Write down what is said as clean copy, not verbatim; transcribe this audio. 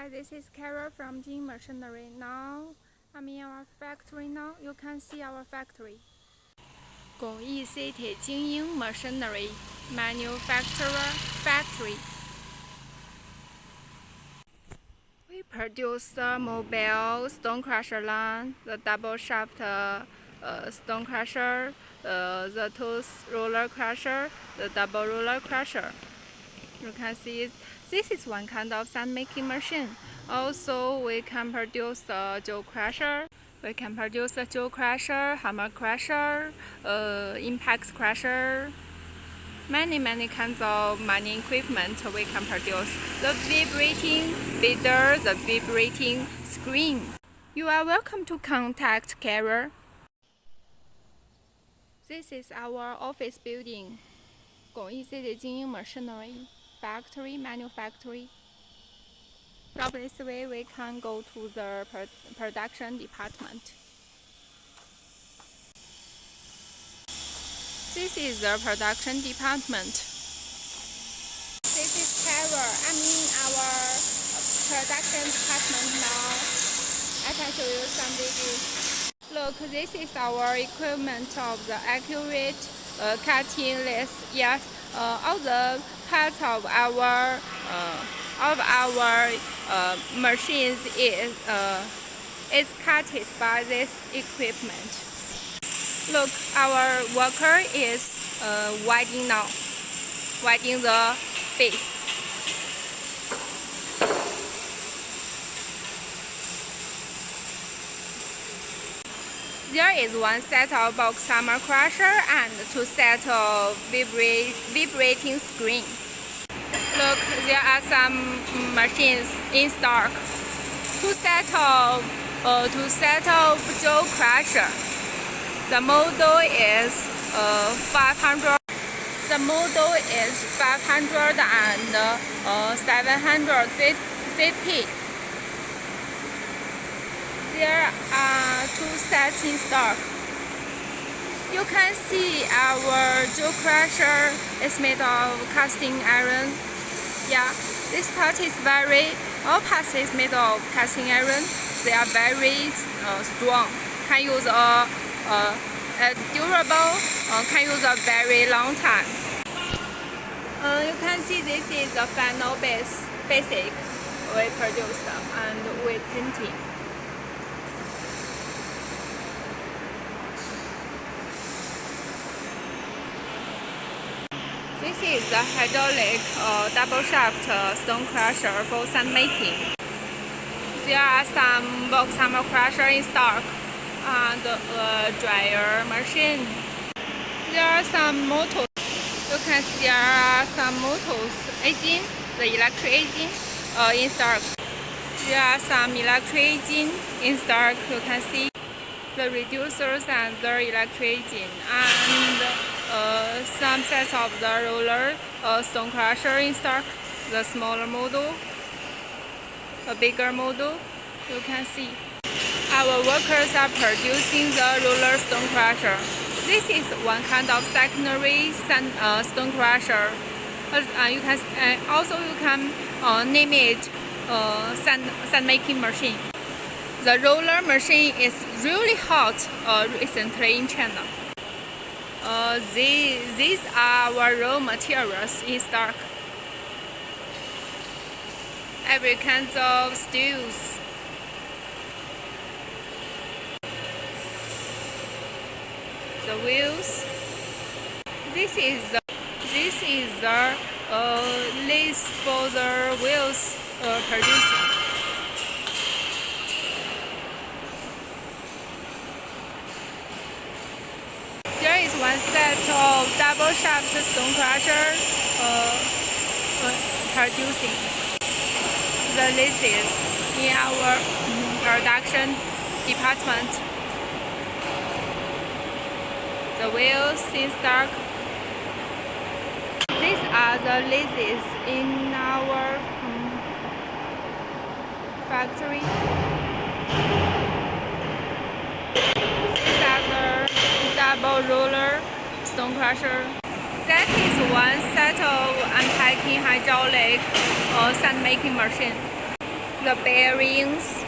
Hi, this is Carol from Jingying Machinery. Now, I'm in our factory now. You can see our factory. Gongyi City Jingying Machinery Manufacturer Factory. We produce the mobile stone crusher line, the double shaft stone crusher, the tooth roller crusher, the double roller crusher. You can see this is one kind of sand making machine. Also, we can produce the jaw crusher. We can produce the jaw crusher, hammer crusher, impact crusher. Many kinds of mining equipment we can produce. The vibrating feeder, the vibrating screen. You are welcome to contact Carol. This is our office building. Gongyi City Jingying Machinery Factory Manufacturing. From this way, we can go to the production department. This is the production department. This is Carol. I'm in our production department now. I can show you some videos. Look, this is our equipment of the accurate cutting list. Yes, all the parts of our machines is cutted by this equipment. Look, our worker is widening now, widening the base. There is one set of box hammer crusher and two sets of vibrating screen. Look, there are some machines in stock. Two set of jaw crusher. The model is 500. The model is 500 and 750. There are two sets in stock. You can see our jaw crusher is made of casting iron. Yeah, this part is all parts is made of casting iron. They are very strong. Can use durable. Can use a very long time. You can see this is the final basic we produced and we painting. This is the hydraulic double shaft stone crusher for sand making. There are some box hammer crusher in stock and a dryer machine. There are some motors. You can see there are some motors, engine, the electric engine in stock. There are some electric engine in stock. You can see the reducers and the electric engine and some sets of the roller stone crusher in stock, the smaller model, the bigger model. You can see our workers are producing the roller stone crusher. This is one kind of secondary stone crusher. You can name it sand making machine. The roller machine is really hot recently in China. These are our raw materials in stock. Every kind of steels. The wheels. This is the list for the wheels producing. There is one set of double shaft stone crusher producing. The lists in our production department. The wheels in stock. These are the lists in our factory. These are the double roller stone crusher. That is one set of unpacking hydraulic sand making machine. the bearings,